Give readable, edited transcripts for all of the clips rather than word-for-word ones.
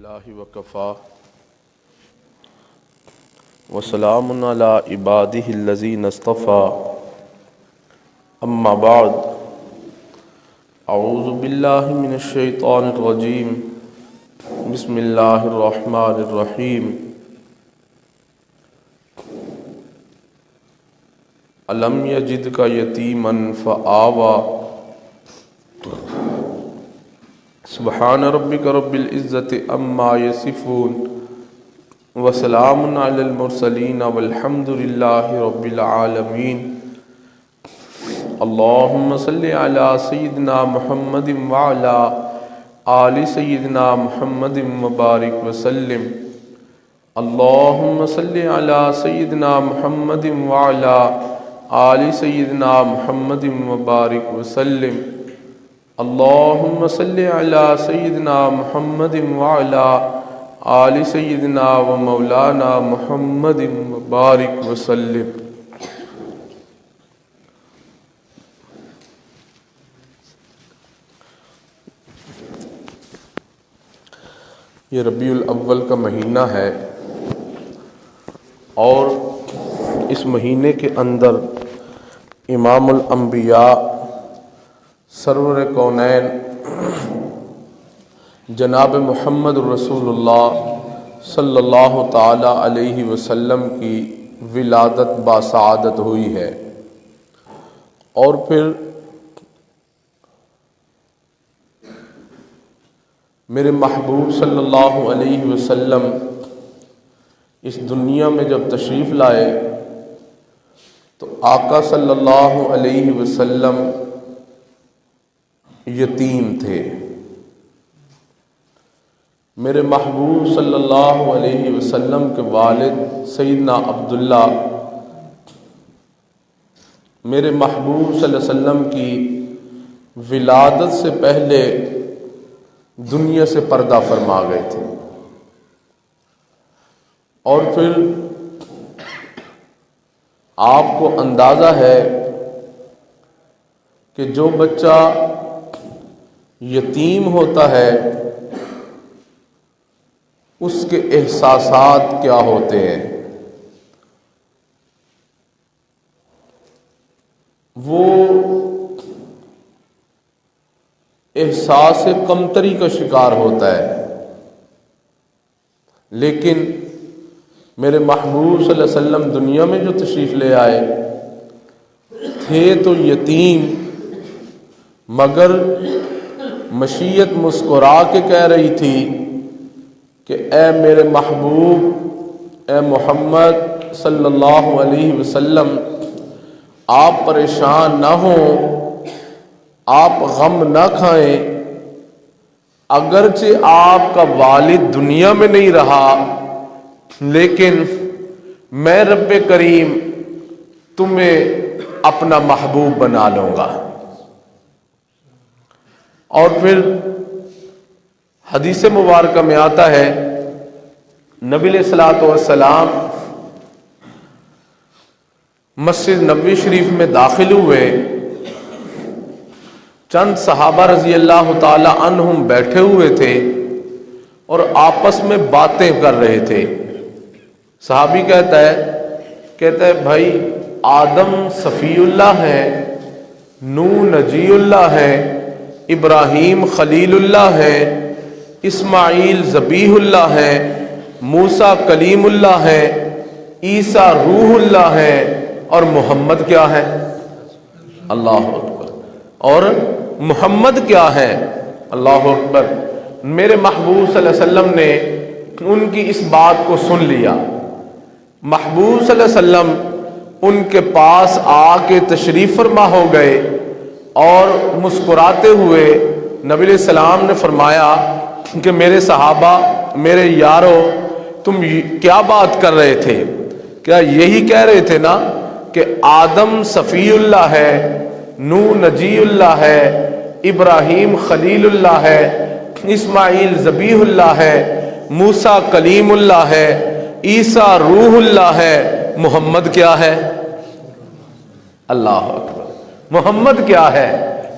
الحمدللہ وکفا وسلام علی عبادہ الذین اصطفی اما بعد اعوذ باللہ من الشیطان الرجیم بسم اللہ الرحمن الرحیم الم یجدک یتیما فآوی سبحان ربک رب العزت عما یصفون وسلام علی المرسلین والحمد للہ رب العالمین اللہم صلی علی سیدنا محمد وعلی آل سیدنا محمد مبارک وسلم اللہم صلی علی سیدنا محمد وعلی آل سیدنا محمد مبارک وسلم اللہم صلی علی سیدنا محمد وعلی آل سیدنا و مولانا محمد مبارک وسلم۔ یہ ربیع الاول کا مہینہ ہے اور اس مہینے کے اندر امام الانبیاء سرور کونین جناب محمد رسول اللہ صلی اللہ تعالی علیہ وسلم کی ولادت باسعادت ہوئی ہے، اور پھر میرے محبوب صلی اللہ علیہ وسلم اس دنیا میں جب تشریف لائے تو آقا صلی اللہ علیہ وسلم یتیم تھے۔ میرے محبوب صلی اللہ علیہ وسلم کے والد سیدنا عبداللہ میرے محبوب صلی اللہ علیہ وسلم کی ولادت سے پہلے دنیا سے پردہ فرما گئے تھے، اور پھر آپ کو اندازہ ہے کہ جو بچہ یتیم ہوتا ہے اس کے احساسات کیا ہوتے ہیں۔ وہ احساس کمتری کا شکار ہوتا ہے، لیکن میرے محبوب صلی اللہ علیہ وسلم دنیا میں جو تشریف لے آئے تھے تو یتیم، مگر مشیت مسکرا کے کہہ رہی تھی کہ اے میرے محبوب، اے محمد صلی اللہ علیہ وسلم، آپ پریشان نہ ہوں، آپ غم نہ کھائیں، اگرچہ آپ کا والد دنیا میں نہیں رہا لیکن میں رب کریم تمہیں اپنا محبوب بنا لوں گا۔ اور پھر حدیث مبارکہ میں آتا ہے نبی علیہ الصلوۃ والسلام مسجد نبوی شریف میں داخل ہوئے، چند صحابہ رضی اللہ تعالی عنہم بیٹھے ہوئے تھے اور آپس میں باتیں کر رہے تھے۔ صحابی کہتا ہے بھائی آدم صفی اللہ ہے، نوح نجی اللہ ہے، ابراہیم خلیل اللہ ہے، اسماعیل ذبیح اللہ ہے، موسیٰ کلیم اللہ ہے، عیسیٰ روح اللہ ہے، اور محمد کیا ہے؟ اللہ اکبر۔ اور محمد کیا ہے؟ اللہ اکبر۔ میرے محبوب صلی اللہ علیہ وسلم نے ان کی اس بات کو سن لیا۔ محبوب صلی اللہ علیہ وسلم ان کے پاس آ کے تشریف فرما ہو گئے اور مسکراتے ہوئے نبی علیہ السلام نے فرمایا کہ میرے صحابہ، میرے یارو، تم کیا بات کر رہے تھے؟ کیا یہی کہہ رہے تھے نا کہ آدم صفی اللہ ہے، نوح نجی اللہ ہے، ابراہیم خلیل اللہ ہے، اسماعیل ذبیح اللہ ہے، موسیٰ کلیم اللہ ہے، عیسیٰ روح اللہ ہے، محمد کیا ہے؟ اللہ اکبر۔ محمد کیا ہے؟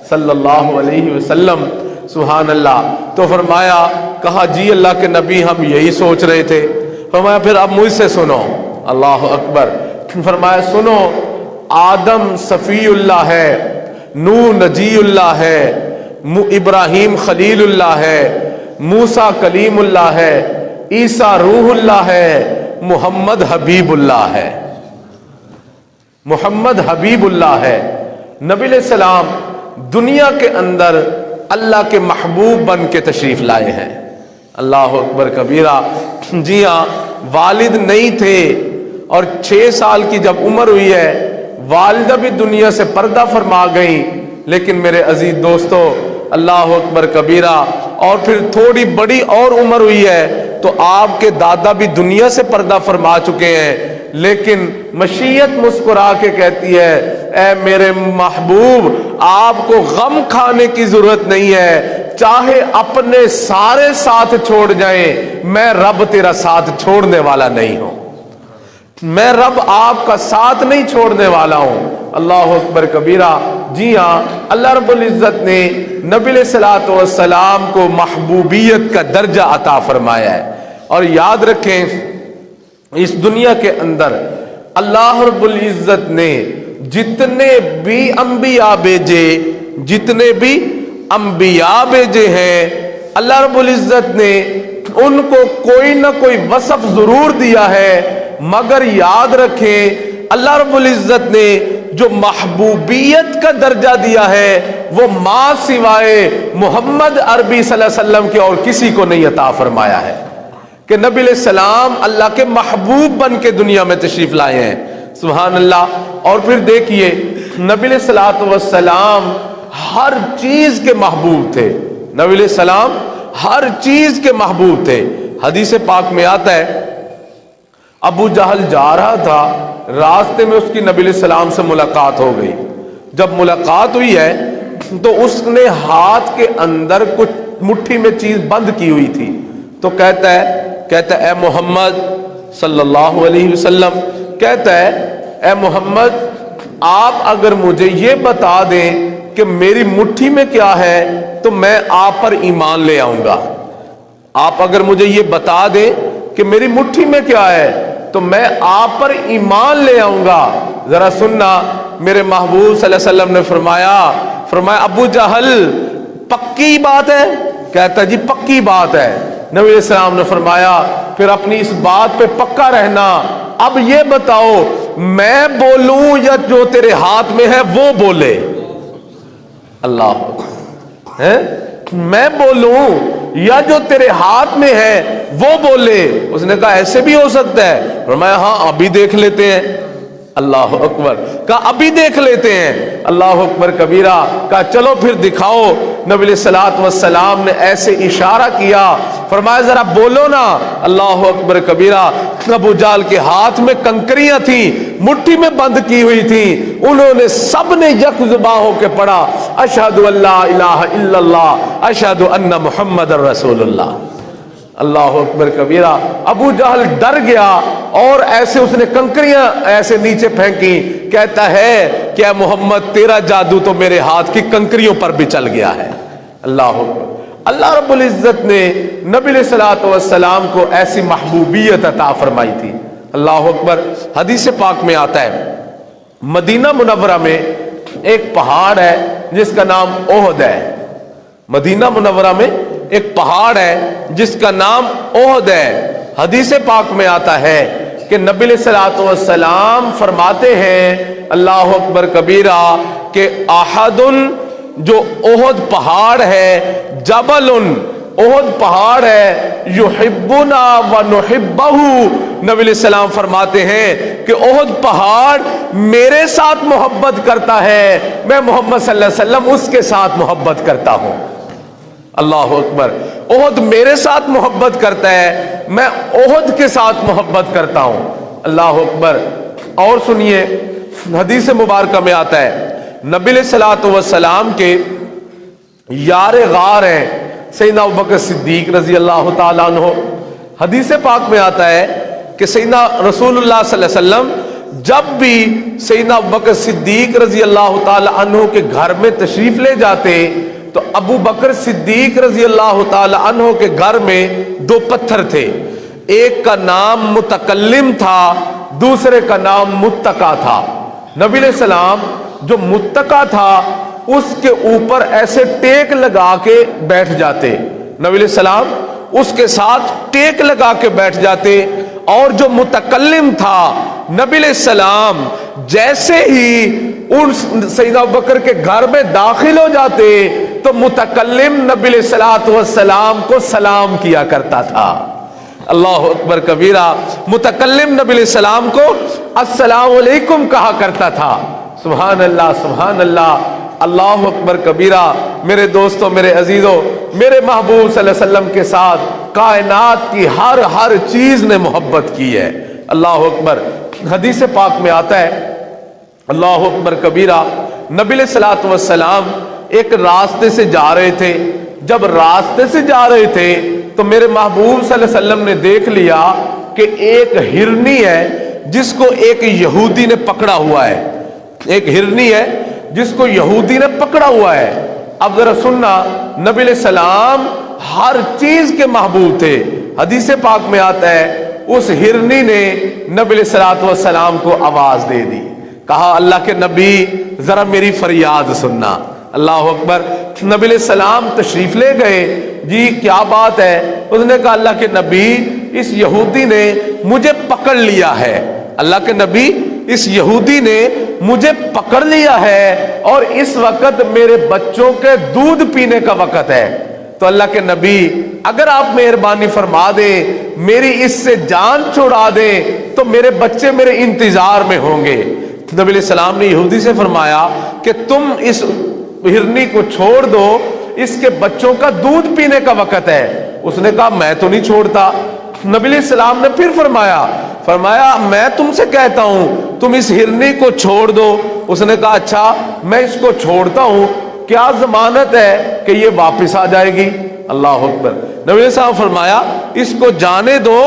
صلی اللہ علیہ وسلم۔ سبحان اللہ۔ تو فرمایا کہا جی اللہ کے نبی ہم یہی سوچ رہے تھے۔ فرمایا پھر اب مجھ سے سنو۔ اللہ اکبر۔ فرمایا سنو، آدم صفی اللہ ہے، نوح نجی اللہ ہے، ابراہیم خلیل اللہ ہے، موسیٰ کلیم اللہ ہے، عیسیٰ روح اللہ ہے، محمد حبیب اللہ ہے۔ محمد حبیب اللہ ہے۔ نبی علیہ السلام دنیا کے اندر اللہ کے محبوب بن کے تشریف لائے ہیں۔ اللہ اکبر کبیرہ۔ جی ہاں، والد نہیں تھے اور 6 سال کی جب عمر ہوئی ہے والدہ بھی دنیا سے پردہ فرما گئیں، لیکن میرے عزیز دوستو اللہ اکبر کبیرہ، اور پھر تھوڑی بڑی اور عمر ہوئی ہے تو آپ کے دادا بھی دنیا سے پردہ فرما چکے ہیں، لیکن مشیت مسکرا کے کہتی ہے اے میرے محبوب آپ کو غم کھانے کی ضرورت نہیں ہے، چاہے اپنے سارے ساتھ چھوڑ جائیں میں رب تیرا ساتھ چھوڑنے والا نہیں ہوں، میں رب آپ کا ساتھ نہیں چھوڑنے والا ہوں۔ اللہ اکبر کبیرہ۔ جی ہاں، اللہ رب العزت نے نبی علیہ الصلوۃ والسلام کو محبوبیت کا درجہ عطا فرمایا ہے۔ اور یاد رکھیں اس دنیا کے اندر اللہ رب العزت نے جتنے بھی انبیاء بھیجے، جتنے بھی انبیاء بھیجے ہیں، اللہ رب العزت نے ان کو کوئی نہ کوئی وصف ضرور دیا ہے، مگر یاد رکھیں اللہ رب العزت نے جو محبوبیت کا درجہ دیا ہے وہ ماں سوائے محمد عربی صلی اللہ علیہ وسلم کے اور کسی کو نہیں عطا فرمایا ہے، کہ نبی علیہ السلام اللہ کے محبوب بن کے دنیا میں تشریف لائے ہیں۔ سبحان اللہ۔ اور پھر دیکھیے نبی علیہ الصلوۃ والسلام ہر چیز کے محبوب تھے، نبی علیہ السلام ہر چیز کے محبوب تھے۔ حدیث پاک میں آتا ہے ابو جہل جا رہا تھا، راستے میں اس کی نبی علیہ السلام سے ملاقات ہو گئی۔ جب ملاقات ہوئی ہے تو اس نے ہاتھ کے اندر کچھ مٹھی میں چیز بند کی ہوئی تھی، تو کہتا ہے اے محمد صلی اللہ علیہ وسلم، کہتا ہے اے محمد آپ اگر مجھے یہ بتا دیں کہ میری مٹھی میں کیا ہے تو میں آپ پر ایمان لے آؤں گا۔ آپ اگر مجھے یہ بتا دیں کہ میری مٹھی میں کیا ہے تو میں آپ پر ایمان لے آؤں گا۔ ذرا سننا، میرے محبوب صلی اللہ علیہ وسلم نے فرمایا ابو جہل پکی بات ہے؟ کہتا جی پکی بات ہے۔ نبی علیہ السلام نے فرمایا پھر اپنی اس بات پہ پکا رہنا، اب یہ بتاؤ میں بولوں یا جو تیرے ہاتھ میں ہے وہ بولے؟ اللہ ہے، میں بولوں یا جو تیرے ہاتھ میں ہے وہ بولے؟ اس نے کہا ایسے بھی ہو سکتا ہے؟ فرمایا ہاں ابھی دیکھ لیتے ہیں۔ اللہ اکبر۔ کہا ابھی دیکھ لیتے ہیں۔ اللہ اکبر کبیرہ۔ کہا چلو پھر دکھاؤ۔ نبی علیہ الصلوۃ والسلام نے ایسے اشارہ کیا، فرمایا ذرا بولو نا۔ اللہ اکبر کبیرہ۔ ابو جہل کے ہاتھ میں کنکریاں تھیں، مٹھی میں بند کی ہوئی تھیں، انہوں نے سب نے یک زباں ہو کے پڑھا اشہد ان لا الہ الا اللہ اشہد ان محمد رسول اللہ۔ اللہ اکبر کبیرہ۔ ابو جہل ڈر گیا اور ایسے اس نے کنکریاں ایسے نیچے پھینکی، کہتا ہے کہ اے محمد تیرا جادو تو میرے ہاتھ کی کنکریوں پر بھی چل گیا ہے۔ اللہ اکبر۔ اللہ رب العزت نے نبی علیہ الصلوۃ والسلام کو ایسی محبوبیت عطا فرمائی تھی۔ اللہ اکبر۔ حدیث پاک میں آتا ہے مدینہ منورہ میں ایک پہاڑ ہے جس کا نام احد ہے۔ مدینہ منورہ میں ایک پہاڑ ہے جس کا نام احد ہے۔ حدیث پاک میں آتا ہے کہ نبی علیہ الصلوۃ والسلام فرماتے ہیں اللہ اکبر کبیرہ کہ احد جو احد پہاڑ ہے، جبل احد پہاڑ ہے، یحبنا ونحبہ، نبی علیہ السلام فرماتے ہیں کہ احد پہاڑ میرے ساتھ محبت کرتا ہے، میں محمد صلی اللہ علیہ وسلم اس کے ساتھ محبت کرتا ہوں۔ اللہ اکبر۔ احد میرے ساتھ محبت کرتا ہے، میں احد کے ساتھ محبت کرتا ہوں۔ اللہ اکبر۔ اور سنیے حدیث مبارکہ میں آتا ہے نبی علیہ الصلوۃ والسلام کے یار غار ہیں سیدنا ابوبکر صدیق رضی اللہ تعالیٰ عنہ۔ حدیث پاک میں آتا ہے کہ سیدنا رسول اللہ صلی اللہ علیہ وسلم جب بھی سیدنا ابوبکر صدیق رضی اللہ تعالیٰ عنہ کے گھر میں تشریف لے جاتے تو ابو بکر صدیق رضی اللہ تعالی عنہ کے گھر میں دو پتھر تھے، ایک کا نام متکلم تھا، دوسرے کا نام متقا تھا۔ نبی علیہ السلام جو متقا تھا اس کے اوپر ایسے ٹیک لگا کے بیٹھ جاتے، نبی علیہ السلام اس کے ساتھ ٹیک لگا کے بیٹھ جاتے، اور جو متکلم تھا نبی علیہ السلام جیسے ہی ان سیدنا ابو بکر کے گھر میں داخل ہو جاتے تو متکلم نبی علیہ السلام کو سلام کیا کرتا تھا۔ اللہ اکبر کبیرہ، متکلم نبی علیہ السلام کو السلام علیکم کہا کرتا تھا۔ سبحان اللہ سبحان اللہ، اللہ اکبر کبیرہ۔ میرے دوستوں، میرے عزیزوں، میرے محبوب صلی اللہ علیہ وسلم کے ساتھ کائنات کی ہر چیز نے محبت کی ہے۔ اللہ اکبر، حدیث پاک میں آتا ہے، اللہ اکبر کبیرہ، نبی علیہ الصلوۃ والسلام ایک راستے سے جا رہے تھے۔ جب راستے سے جا رہے تھے تو میرے محبوب صلی اللہ علیہ وسلم نے دیکھ لیا کہ ایک ہرنی ہے جس کو ایک یہودی نے پکڑا ہوا ہے، ایک ہرنی ہے جس کو یہودی نے پکڑا ہوا ہے۔ اب ذرا سننا، نبی علیہ السلام ہر چیز کے محبوب تھے۔ حدیث پاک میں آتا ہے اس ہرنی نے نبی علیہ الصلوۃ والسلام کو آواز دے دی، کہا اللہ کے نبی ذرا میری فریاد سننا۔ اللہ اکبر، نبی علیہ السلام تشریف لے گئے، جی کیا بات ہے؟ اس نے کہا اللہ کے نبی اس یہودی نے مجھے پکڑ لیا ہے، اللہ کے نبی اس یہودی نے مجھے پکڑ لیا ہے اور اس وقت میرے بچوں کے دودھ پینے کا وقت ہے، تو اللہ کے نبی اگر آپ مہربانی فرما دیں میری اس سے جان چھڑا دیں تو میرے بچے میرے انتظار میں ہوں گے۔ نبی علیہ السلام نے یہودی سے فرمایا کہ تم اس ہرنی کو چھوڑ دو، اس کے بچوں کا دودھ پینے کا وقت ہے۔ اس نے کہا میں تو نہیں چھوڑتا۔ نبی علیہ السلام نے پھر فرمایا میں تم سے کہتا ہوں تم اس ہرنی کو چھوڑ دو۔ اس نے کہا اچھا میں اس کو چھوڑتا ہوں، کیا ضمانت ہے کہ یہ واپس آ جائے گی؟ اللہ اکبر، نبی علیہ السلام فرمایا اس کو جانے دو،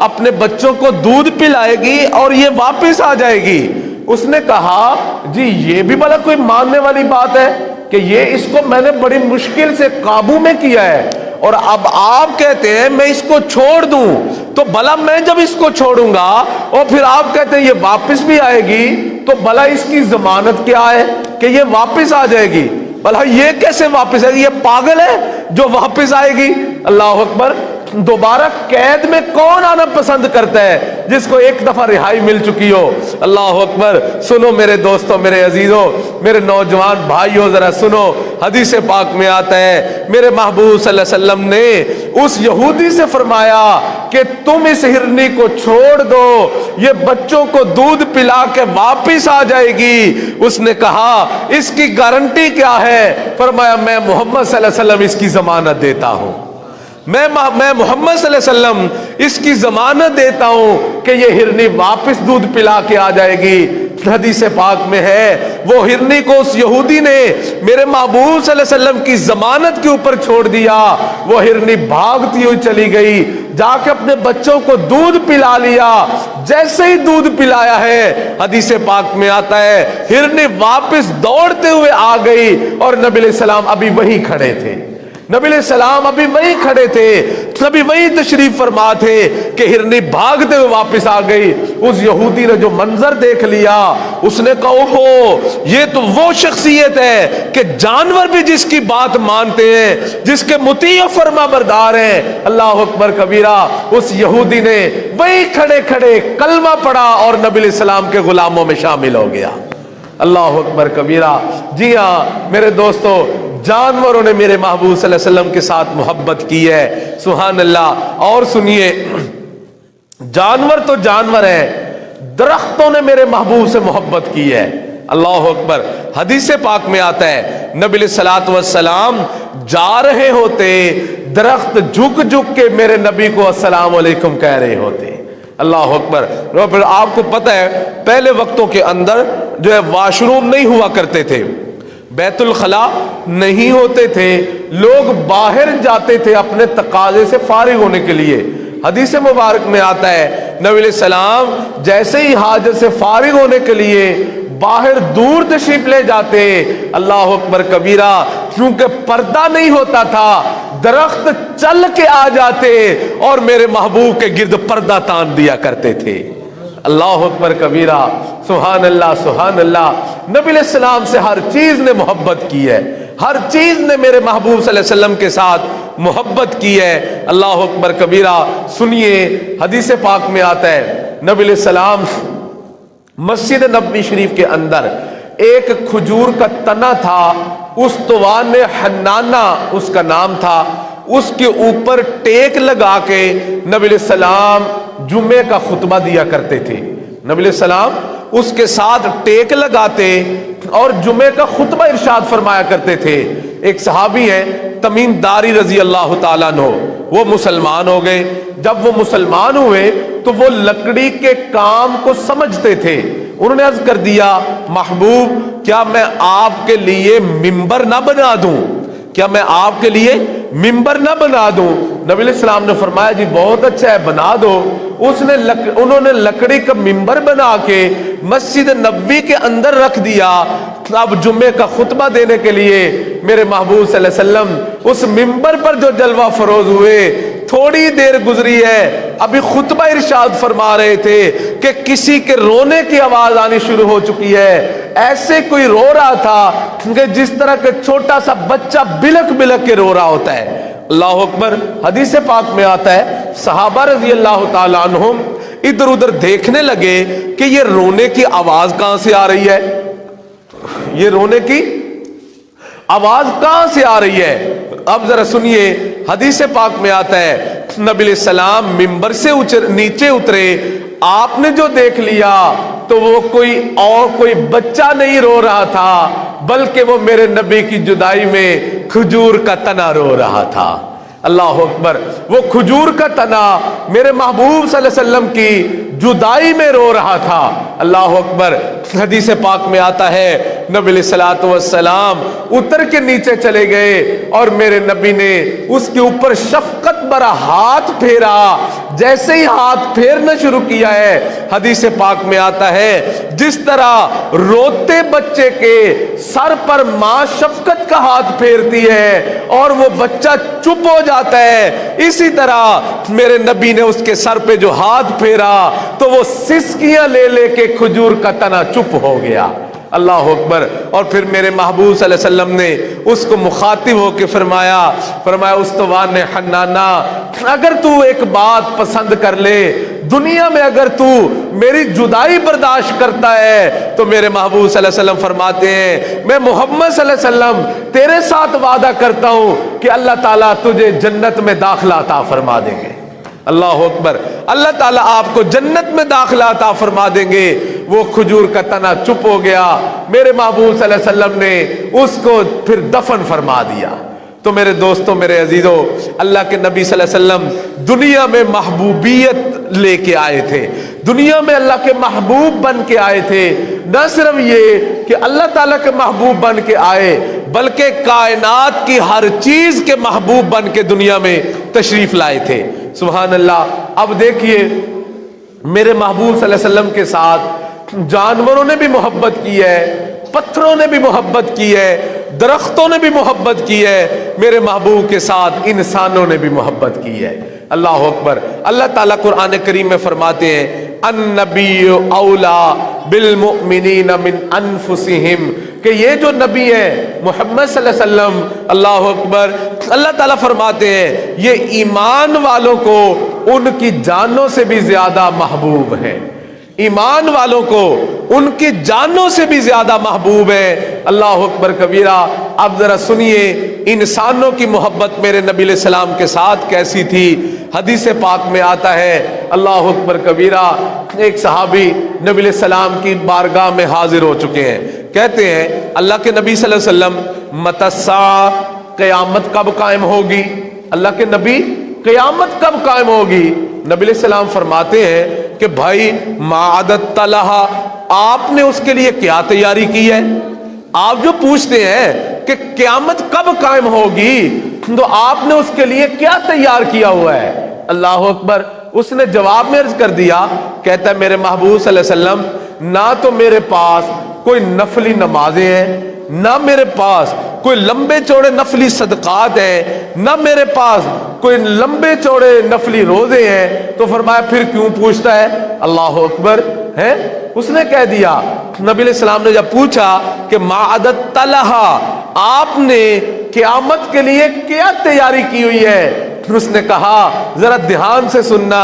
اپنے بچوں کو دودھ پلائے گی اور یہ واپس آ جائے گی۔ اس نے کہا جی یہ بھی بھلا کوئی ماننے والی بات ہے کہ یہ اس کو میں نے بڑی مشکل سے قابو میں کیا ہے اور اب آپ کہتے ہیں میں اس کو چھوڑ دوں، تو بھلا میں جب اس کو چھوڑوں گا اور پھر آپ کہتے ہیں یہ واپس بھی آئے گی تو بھلا اس کی ضمانت کیا ہے کہ یہ واپس آ جائے گی؟ بھلا یہ کیسے واپس آئے گی؟ یہ پاگل ہے جو واپس آئے گی؟ اللہ اکبر، دوبارہ قید میں کون آنا پسند کرتا ہے جس کو ایک دفعہ رہائی مل چکی ہو؟ اللہ اکبر، سنو میرے دوستوں، میرے عزیزوں، میرے نوجوان بھائیوں، ذرا سنو، حدیث پاک میں آتا ہے میرے محبوب صلی اللہ علیہ وسلم نے اس یہودی سے فرمایا کہ تم اس ہرنی کو چھوڑ دو، یہ بچوں کو دودھ پلا کے واپس آ جائے گی۔ اس نے کہا اس کی گارنٹی کیا ہے؟ فرمایا میں محمد صلی اللہ علیہ وسلم اس کی ضمانت دیتا ہوں، میں محمد صلی اللہ علیہ وسلم اس کی ضمانت دیتا ہوں کہ یہ ہرنی واپس دودھ پلا کے آ جائے گی۔ حدیث پاک میں ہے وہ ہرنی کو اس یہودی نے میرے محبوب صلی اللہ علیہ وسلم کی ضمانت کے اوپر چھوڑ دیا، وہ ہرنی بھاگتی ہوئی چلی گئی، جا کے اپنے بچوں کو دودھ پلا لیا۔ جیسے ہی دودھ پلایا ہے حدیث پاک میں آتا ہے ہرنی واپس دوڑتے ہوئے آ گئی اور نبی علیہ السلام ابھی وہیں کھڑے تھے، نبی علیہ السلام ابھی وہیں کھڑے تھے، نبی وہیں تشریف فرما تھے کہ ہرنی بھاگتے ہوئے واپس آ گئی۔ اس یہودی نے جو منظر دیکھ لیا اس نے کہا اوہو، یہ تو وہ شخصیت ہے کہ جانور بھی جس کی بات مانتے ہیں، جس کے مطیع و فرما بردار ہیں۔ اللہ اکبر کبیرہ، اس یہودی نے وہیں کھڑے کھڑے کلمہ پڑھا اور نبی علیہ السلام کے غلاموں میں شامل ہو گیا۔ اللہ اکبر کبیرہ۔ جی ہاں میرے دوستو، جانوروں نے میرے محبوب صلی اللہ علیہ وسلم کے ساتھ محبت کی ہے، سبحان اللہ۔ اور سنیے، جانور تو جانور ہیں، درختوں نے میرے محبوب سے محبت کی ہے۔ اللہ اکبر، حدیث پاک میں آتا ہے نبی علیہ الصلوۃ والسلام جا رہے ہوتے، درخت جھک جھک کے میرے نبی کو السلام علیکم کہہ رہے ہوتے۔ اللہ اکبر۔ پھر آپ کو پتہ ہے پہلے وقتوں کے اندر جو ہے واش روم نہیں ہوا کرتے تھے، بیت الخلاء نہیں ہوتے تھے، لوگ باہر جاتے تھے اپنے تقاضے سے فارغ ہونے کے لیے۔ حدیث مبارک میں آتا ہے نبی علیہ السلام جیسے ہی حاجت سے فارغ ہونے کے لیے باہر دور تشریف لے جاتے، اللہ اکبر کبیرہ، کیونکہ پردہ نہیں ہوتا تھا، درخت چل کے آ جاتے اور میرے محبوب کے گرد پردہ تان دیا کرتے تھے۔ اللہ اکبر کبیرہ، سبحان اللہ سبحان اللہ۔ نبی علیہ السلام سے ہر چیز نے محبت کی ہے، ہر چیز نے میرے محبوب صلی اللہ علیہ وسلم کے ساتھ محبت کی ہے۔ اللہ اکبر کبیرہ۔ سنیے، حدیث پاک میں آتا ہے نبی علیہ السلام مسجد نبوی شریف کے اندر ایک کھجور کا تنا تھا، استوان حنانہ اس کا نام تھا، اس کے اوپر ٹیک لگا کے نبی علیہ السلام جمعے کا خطبہ دیا کرتے تھے۔ نبی علیہ السلام اس کے ساتھ ٹیک لگاتے اور جمعے کا خطبہ ارشاد فرمایا کرتے تھے۔ ایک صحابی ہیں تمیم داری رضی اللہ تعالیٰ عنہ، وہ مسلمان ہو گئے۔ جب وہ مسلمان ہوئے تو وہ لکڑی کے کام کو سمجھتے تھے۔ انہوں نے عرض کر دیا، محبوب کیا میں آپ کے لیے ممبر نہ بنا دوں؟ کیا میں آپ کے لیے ممبر نہ بنا دوں؟ نبی علیہ السلام نے فرمایا جی بہت اچھا ہے، بنا دو۔ انہوں نے لکڑی کا ممبر بنا کے مسجد نبوی کے اندر رکھ دیا۔ اب جمعے کا خطبہ دینے کے لیے میرے محبوب صلی اللہ علیہ وسلم اس ممبر پر جو جلوہ فروز ہوئے، تھوڑی دیر گزری ہے، ابھی خطبہ ارشاد فرما رہے تھے کہ کسی کے رونے کی آواز آنی شروع ہو چکی ہے۔ ایسے کوئی رو رہا تھا کہ جس طرح کہ چھوٹا سا بچہ بلک بلک کے رو رہا ہوتا ہے۔ اللہ اکبر۔ حدیث پاک میں آتا ہے صحابہ رضی اللہ تعالی عنہم ادھر ادھر دیکھنے لگے کہ یہ رونے کی آواز کہاں سے آ رہی ہے، یہ رونے کی آواز کہاں سے آ رہی ہے۔ اب ذرا سنیے، حدیث پاک میں آتا ہے نبی علیہ السلام ممبر سے نیچے اترے، آپ نے جو دیکھ لیا تو وہ کوئی بچہ نہیں رو رہا تھا، بلکہ وہ میرے نبی کی جدائی میں کھجور کا تنا رو رہا تھا۔ اللہ اکبر۔ وہ کھجور کا تنا میرے محبوب صلی اللہ علیہ وسلم کی جدائی میں رو رہا تھا۔ اللہ اکبر۔ حدیث پاک میں آتا ہے نبی علیہ الصلوۃ والسلام اتر کے نیچے چلے گئے اور میرے نبی نے اس کے اوپر شفقت بھرا ہاتھ پھیرا۔ جیسے ہی ہاتھ پھیرنا شروع کیا ہے، حدیث پاک میں آتا ہے جس طرح روتے بچے کے سر پر ماں شفقت کا ہاتھ پھیرتی ہے اور وہ بچہ چپ ہو جاتا ہے، اسی طرح میرے نبی نے اس کے سر پہ جو ہاتھ پھیرا تو وہ سسکیاں لے لے کے کھجور کا تنا چپ ہو گیا۔ اللہ اکبر۔ اور پھر میرے محبوب صلی اللہ علیہ وسلم نے اس کو مخاطب ہو کے فرمایا استوان حنانہ، اگر تو ایک بات پسند کر لے دنیا میں، اگر تو میری جدائی برداشت کرتا ہے تو میرے محبوب صلی اللہ علیہ وسلم فرماتے ہیں میں محمد صلی اللہ علیہ وسلم تیرے ساتھ وعدہ کرتا ہوں کہ اللہ تعالیٰ تجھے جنت میں داخلہ عطا فرما دیں گے۔ اللہ اکبر۔ اللہ تعالیٰ آپ کو جنت میں داخلہ عطا فرما دیں گے۔ وہ کھجور کا تنا چپ ہو گیا، میرے محبوب صلی اللہ علیہ وسلم نے اس کو پھر دفن فرما دیا۔ تو میرے دوستوں، میرے عزیزوں، اللہ کے نبی صلی اللہ علیہ وسلم دنیا میں محبوبیت لے کے آئے تھے، دنیا میں اللہ کے محبوب بن کے آئے تھے۔ نہ صرف یہ کہ اللہ تعالیٰ کے محبوب بن کے آئے، بلکہ کائنات کی ہر چیز کے محبوب بن کے دنیا میں تشریف لائے تھے۔ سبحان اللہ۔ اب دیکھیے میرے محبوب صلی اللہ علیہ وسلم کے ساتھ جانوروں نے بھی محبت کی ہے، پتھروں نے بھی محبت کی ہے، درختوں نے بھی محبت کی ہے، میرے محبوب کے ساتھ انسانوں نے بھی محبت کی ہے۔ اللہ اکبر۔ اللہ تعالیٰ قرآن کریم میں فرماتے ہیں النبی اولا بالمؤمنین من انفسہم، کہ یہ جو نبی ہے محمد صلی اللہ علیہ وسلم، اللہ اکبر، اللہ تعالیٰ فرماتے ہیں یہ ایمان والوں کو ان کی جانوں سے بھی زیادہ محبوب ہیں، ایمان والوں کو ان کی جانوں سے بھی زیادہ محبوب ہے۔ اللہ اکبر کبیرہ۔ اب ذرا سنیے انسانوں کی محبت میرے نبی علیہ السلام کے ساتھ کیسی تھی۔ حدیث پاک میں آتا ہے اللہ اکبر کبیرہ، ایک صحابی نبی علیہ السلام کی بارگاہ میں حاضر ہو چکے ہیں، کہتے ہیں اللہ کے نبی صلی اللہ علیہ وسلم متی الساعہ، قیامت کب قائم ہوگی؟ اللہ کے نبی قیامت کب قائم ہوگی؟ نبی علیہ السلام فرماتے ہیں کہ بھائی ما عددت لہا، آپ نے اس کے لیے کیا تیاری کی ہے؟ آپ جو پوچھتے ہیں کہ قیامت کب قائم ہوگی تو آپ نے اس کے لیے کیا تیار کیا ہوا ہے؟ اللہ اکبر۔ اس نے جواب میں عرض کر دیا، کہتا ہے میرے محبوب صلی اللہ علیہ وسلم نہ تو میرے پاس کوئی نفلی نمازیں ہیں، نہ میرے پاس کوئی لمبے چوڑے نفلی صدقات ہیں، نہ میرے پاس کوئی لمبے چوڑے نفلی روزے ہیں، تو فرمایا پھر کیوں پوچھتا ہے؟ اللہ اکبر ہے۔ اس نے کہہ دیا، نبی علیہ السلام نے جب پوچھا کہ ما عددت لہا، آپ نے قیامت کے لیے کیا تیاری کی ہوئی ہے؟ اس نے کہا، ذرا دھیان سے سننا،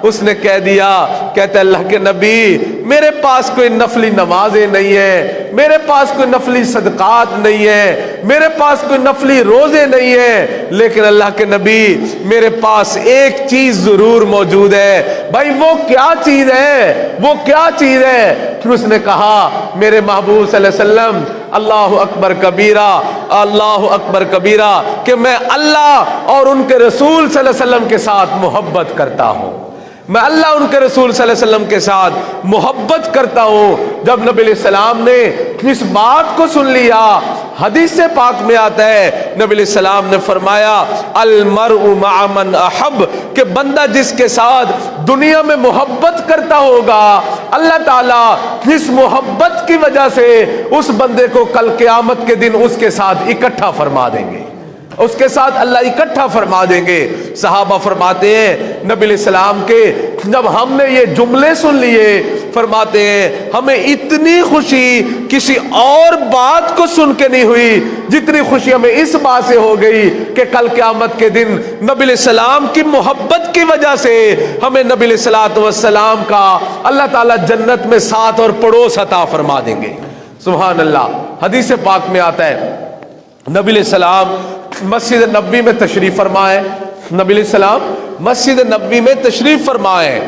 اس نے کہہ دیا، کہتے اللہ کے نبی میرے پاس کوئی نفلی نمازیں نہیں ہیں، میرے پاس کوئی نفلی صدقات نہیں ہیں، میرے پاس کوئی نفلی روزے نہیں ہیں، لیکن اللہ کے نبی میرے پاس ایک چیز ضرور موجود ہے۔ بھائی وہ کیا چیز ہے؟ وہ کیا چیز ہے؟ پھر اس نے کہا، میرے محبوب صلی اللہ علیہ وسلم اللہ اکبر کبیرہ، اللہ اکبر کبیرہ، کہ میں اللہ اور ان کے رسول صلی اللہ علیہ وسلم کے ساتھ محبت کرتا ہوں، میں اللہ ان کے رسول صلی اللہ علیہ وسلم کے ساتھ محبت کرتا ہوں۔ جب نبی علیہ السلام نے اس بات کو سن لیا، حدیث پاک میں آتا ہے نبی علیہ السلام نے فرمایا المرء مع من احب، کہ بندہ جس کے ساتھ دنیا میں محبت کرتا ہوگا، اللہ تعالیٰ اس محبت کی وجہ سے اس بندے کو کل قیامت کے دن اس کے ساتھ اکٹھا فرما دیں گے، اس کے ساتھ اللہ اکٹھا فرما دیں گے۔ صحابہ فرماتے ہیں نبی علیہ السلام کے جب ہم نے یہ جملے سن لیے، فرماتے ہیں ہمیں اتنی خوشی کسی اور بات کو سن کے نہیں ہوئی جتنی خوشی ہمیں اس بات سے ہو گئی کہ کل قیامت کے دن نبی علیہ السلام کی محبت کی وجہ سے ہمیں نبی علیہ السلام کا اللہ تعالیٰ جنت میں ساتھ اور پڑوس عطا فرما دیں گے۔ سبحان اللہ۔ حدیث پاک میں آتا ہے نبی علیہ السلام مسجد نبوی میں تشریف فرمائے، نبی علیہ السلام مسجد نبوی میں تشریف فرمائے۔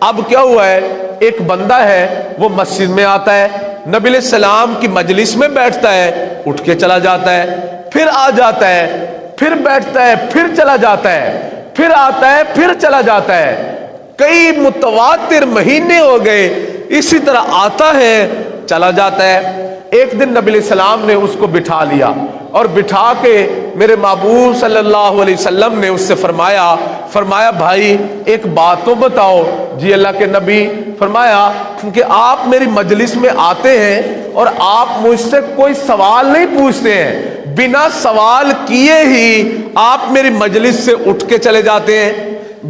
اب کیا ہوا ہے، ایک بندہ ہے وہ مسجد میں آتا ہے، نبی علیہ السلام کی مجلس میں بیٹھتا ہے، اٹھ کے چلا جاتا ہے، پھر آ جاتا ہے، پھر بیٹھتا ہے، پھر چلا جاتا ہے، پھر آتا ہے، پھر چلا جاتا ہے۔ کئی متواتر مہینے ہو گئے اسی طرح آتا ہے، چلا جاتا ہے۔ ایک دن نبی علیہ السلام نے اس کو بٹھا لیا اور بٹھا کے میرے محبوب صلی اللہ علیہ وسلم نے اس سے فرمایا بھائی ایک بات تو بتاؤ۔ جی اللہ کے نبی، فرمایا کہ آپ میری مجلس میں آتے ہیں اور آپ مجھ سے کوئی سوال نہیں پوچھتے ہیں، بنا سوال کیے ہی آپ میری مجلس سے اٹھ کے چلے جاتے ہیں،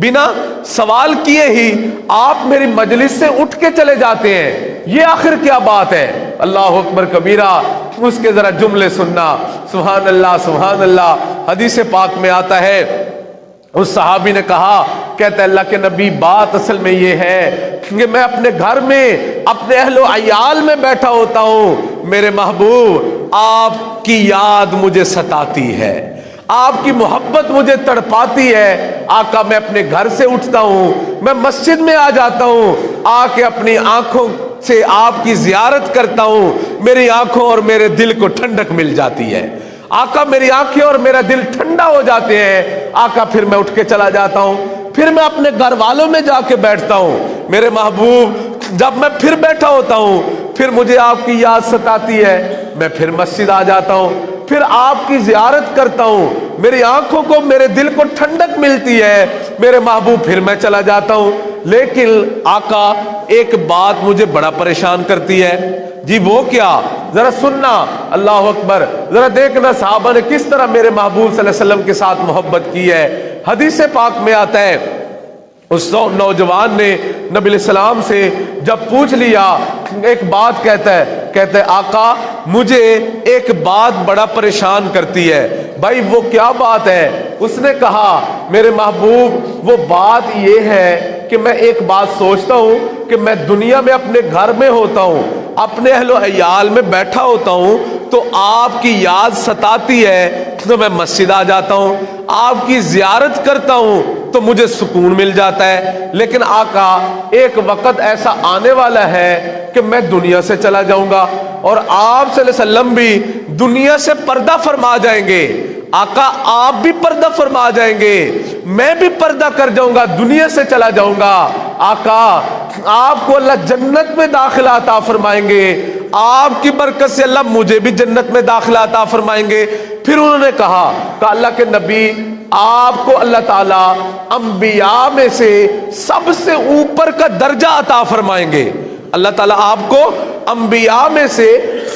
بنا سوال کیے ہی آپ میری مجلس سے اٹھ کے چلے جاتے ہیں، یہ آخر کیا بات ہے؟ اللہ اکبر کبیرہ۔ اس کے ذرا جملے سننا، سبحان اللہ سبحان اللہ۔ حدیث پاک میں آتا ہے اس صحابی نے کہا، کہتے اللہ کے نبی بات اصل میں یہ ہے کہ میں اپنے گھر میں اپنے اہل و عیال میں بیٹھا ہوتا ہوں، میرے محبوب آپ کی یاد مجھے ستاتی ہے، آپ کی محبت مجھے تڑپاتی ہے۔ آقا میں اپنے گھر سے اٹھتا ہوں، میں مسجد میں آ جاتا ہوں، آ کے اپنی آنکھوں سے آپ کی زیارت کرتا ہوں، میری آنکھوں اور میرے دل کو ٹھنڈک مل جاتی ہے۔ آقا میری آنکھیں اور میرا دل ٹھنڈا ہو جاتے ہیں۔ آقا پھر میں اٹھ کے چلا جاتا ہوں، پھر میں اپنے گھر والوں میں جا کے بیٹھتا ہوں، میرے محبوب جب میں پھر بیٹھا ہوتا ہوں پھر مجھے آپ کی یاد ستاتی ہے، میں پھر مسجد آ جاتا ہوں، پھر آپ کی زیارت کرتا ہوں، میری آنکھوں کو میرے دل کو ٹھنڈک ملتی ہے، میرے محبوب پھر میں چلا جاتا ہوں۔ لیکن آقا ایک بات مجھے بڑا پریشان کرتی ہے۔ جی وہ کیا؟ ذرا سننا، اللہ اکبر، ذرا دیکھنا صحابہ نے کس طرح میرے محبوب صلی اللہ علیہ وسلم کے ساتھ محبت کی ہے۔ حدیث پاک میں آتا ہے اس نوجوان نے نبی علیہ السلام سے جب پوچھ لیا، ایک بات کہتا ہے آقا مجھے ایک بات بڑا پریشان کرتی ہے۔ بھائی وہ کیا بات ہے؟ اس نے کہا میرے محبوب وہ بات یہ ہے کہ میں ایک بات سوچتا ہوں کہ میں دنیا میں اپنے گھر میں ہوتا ہوں، اپنے اہل و عیال میں بیٹھا ہوتا ہوں تو آپ کی یاد ستاتی ہے تو میں مسجد آ جاتا ہوں، آپ کی زیارت کرتا ہوں تو مجھے سکون مل جاتا ہے، لیکن آقا ایک وقت ایسا آنے والا ہے کہ میں دنیا سے چلا جاؤں گا اور آپ صلی اللہ علیہ وسلم بھی دنیا سے پردہ فرما جائیں گے۔ آقا آپ بھی پردہ فرما جائیں گے، میں بھی پردہ کر جاؤں گا، دنیا سے چلا جاؤں گا۔ آقا آپ کو اللہ جنت میں داخلہ عطا فرمائیں گے، آپ کی برکت سے اللہ مجھے بھی جنت میں داخلہ عطا فرمائیں گے۔ پھر انہوں نے کہا کہ اللہ کے نبی آپ کو اللہ تعالیٰ انبیاء میں سے سب سے اوپر کا درجہ عطا فرمائیں گے، اللہ تعالیٰ آپ کو انبیاء میں سے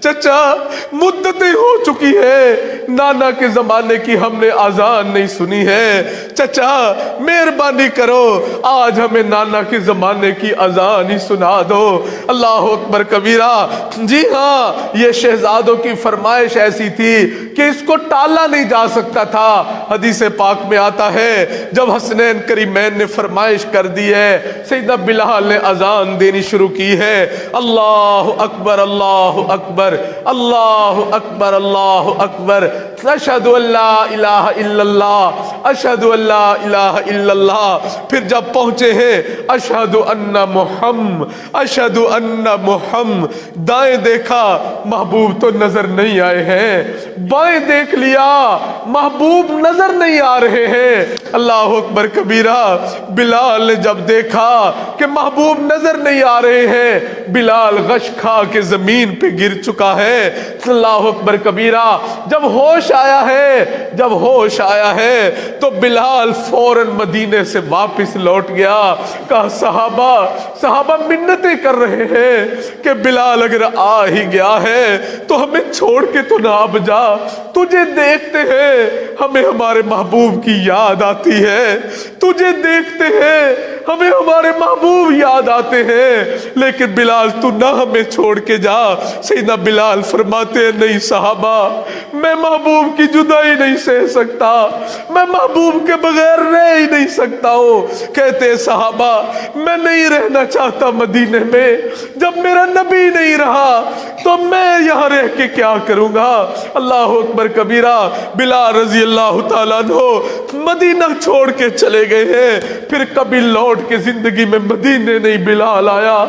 چچا مدتیں ہو چکی ہے نانا کے زمانے کی ہم نے اذان نہیں سنی ہے، چچا مہربانی کرو آج ہمیں نانا کے زمانے کی اذان ہی سنا دو۔ اللہ اکبر کبیرہ۔ جی ہاں، یہ شہزادوں کی فرمائش ایسی تھی کہ اس کو ٹالا نہیں جا سکتا تھا۔ حدیث پاک میں آتا ہے جب حسنین کریمین نے فرمائش کر دی ہے، سیدنا بلال نے اذان دینی شروع کی ہے، اللہ اکبر اللہ اکبر اللہ اکبر اللہ اکبر، اشہد ان لا الہ الا اللہ اشہد ان لا الہ الا اللہ۔ پھر جب پہنچے ہیں اشہد ان محمد اشہد ان محمد، دائیں دیکھا محبوب تو نظر نہیں آئے ہیں، بائیں دیکھ لیا محبوب نظر نہیں آ رہے ہیں۔ اللہ اکبر کبیرہ۔ بلال نے جب دیکھا کہ محبوب نظر نہیں آ رہے ہیں، بلال غش کھا کے زمین پہ گر چکا ہے۔ اللہ اکبر کبیرہ۔ جب ہوش آیا ہے تو بلال فوراً مدینے سے واپس لوٹ گیا۔ کہا صحابہ منتیں کر رہے ہیں کہ بلال اگر آ ہی گیا ہے تو ہمیں چھوڑ کے تو نہ اب جا، تجھے دیکھتے ہیں ہمیں ہمارے محبوب کی یاد آتی ہے، تجھے دیکھتے ہیں ہمیں ہمارے محبوب یاد آتے ہیں، لیکن بلال تو نہ ہمیں چھوڑ کے جا۔ سیدنا بلال فرماتے ہیں نہیں صحابہ، میں محبوب کی جدائی نہیں سہ سکتا، میں محبوب کے بغیر رہ ہی نہیں سکتا ہوں۔ کہتے ہیں صحابہ میں نہیں رہنا چاہتا مدینے میں، جب میرا نبی نہیں رہا تو میں یہاں رہ کے کیا کروں گا۔ اللہ اکبر کبیرہ۔ بلال رضی اللہ تعالیٰ عنہ مدینہ چھوڑ کے چلے گئے ہیں، پھر کبھی لوٹ کے زندگی میں مدینے نہیں بلال آیا،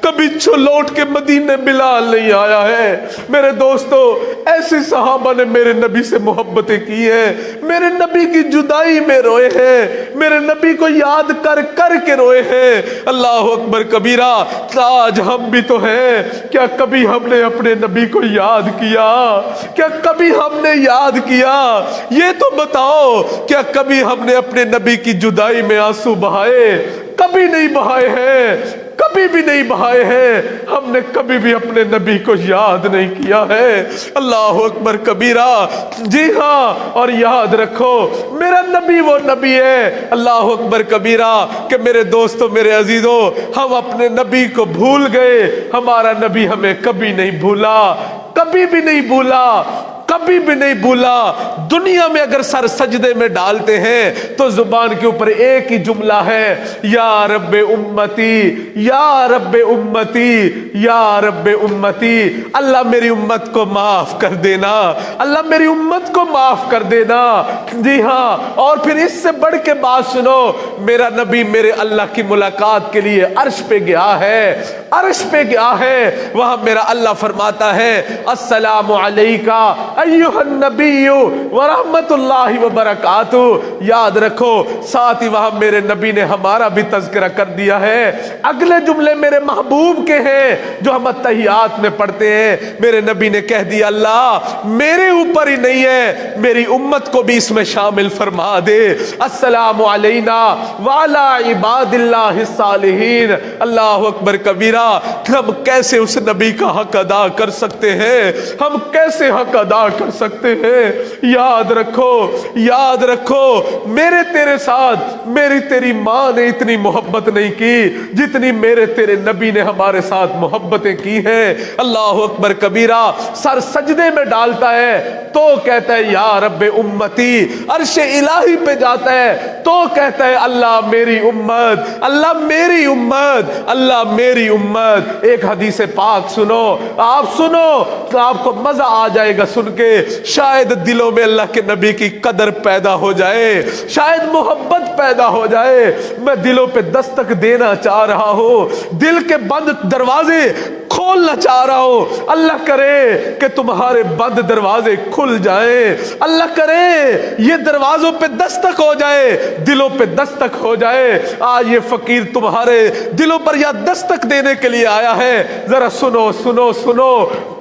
کبھی لوٹ کے مدینے بلال نہیں آیا ہے۔ میرے دوستو، ایسے صحابہ نے میرے نبی سے محبتیں کی ہیں، میرے نبی کی جدائی میں روئے ہیں، میرے نبی کو یاد کر کر کے روئے ہیں۔ اللہ اکبر کبیرہ۔ آج ہم بھی تو ہیں، کیا کبھی ہم نے اپنے نبی کو یاد کیا؟ کیا کبھی ہم نے یاد کیا؟ یہ تو بتاؤ، کیا کبھی ہم نے اپنے نبی کی جدائی میں آنسو بہائے؟ کبھی نہیں بہائے ہیں، کبھی بھی نہیں بہائے ہیں۔ ہم نے کبھی بھی اپنے نبی کو یاد نہیں کیا ہے۔ اللہ اکبر کبیرہ۔ جی ہاں، اور یاد رکھو میرا نبی وہ نبی ہے، اللہ اکبر کبیرہ، کہ میرے دوستو میرے عزیزو، ہم اپنے نبی کو بھول گئے، ہمارا نبی ہمیں کبھی نہیں بھولا، کبھی بھی نہیں بھولا، کبھی بھی نہیں بھولا۔ دنیا میں اگر سر سجدے میں ڈالتے ہیں تو زبان کے اوپر ایک ہی جملہ ہے، یا رب امتی یا رب امتی یا رب امتی، اللہ میری امت کو معاف کر دینا، اللہ میری امت کو معاف کر دینا۔ جی ہاں، اور پھر اس سے بڑھ کے بات سنو، میرا نبی میرے اللہ کی ملاقات کے لیے عرش پہ گیا ہے، عرش پہ گیا ہے، وہاں میرا اللہ فرماتا ہے السلام علیکہ ایھا النبی ورحمت اللہ وبرکاتہ۔ یاد رکھو، ساتھ ہی وہاں میرے نبی نے ہمارا بھی تذکرہ کر دیا ہے۔ اگلے جملے میرے محبوب کے ہیں جو ہم تحیات میں پڑھتے ہیں۔ میرے نبی نے کہہ دیا اللہ میرے اوپر ہی نہیں ہے، میری امت کو بھی اس میں شامل فرما دے۔ السلام علینا وعلی عباد اللہ الصالحین۔ اللہ اکبر کبیرہ۔ ہم کیسے اس نبی کا حق ادا کر سکتے ہیں؟ ہم کیسے حق ادا کر سکتے ہیں؟ یاد رکھو، یاد رکھو، میرے تیرے ساتھ میری تیری ماں نے اتنی محبت نہیں کی جتنی میرے تیرے نبی نے ہمارے ساتھ محبتیں کی ہیں۔ اللہ اکبر کبیرہ۔ سر سجدے میں ڈالتا ہے تو کہتا ہے یا رب امتی، عرش الہی پہ جاتا ہے تو کہتا ہے اللہ میری امت، اللہ میری امت، اللہ میری امت۔ ایک حدیث پاک سنو، آپ سنو تو آپ کو مزہ آ جائے گا سن کے، شاید دلوں میں اللہ کے نبی کی قدر پیدا ہو جائے، شاید محبت پیدا ہو جائے۔ میں دلوں پہ دستک دینا چاہ رہا ہوں، دل کے بند دروازے کھولنا چاہ رہا ہوں۔ اللہ کرے کہ تمہارے بند دروازے کھل جائیں، اللہ کرے یہ دروازوں پہ دستک ہو جائے، دلوں پہ دستک ہو جائے۔ آج یہ فقیر تمہارے دلوں پر یا دستک دینے کے لیے آیا ہے۔ ذرا سنو سنو سنو،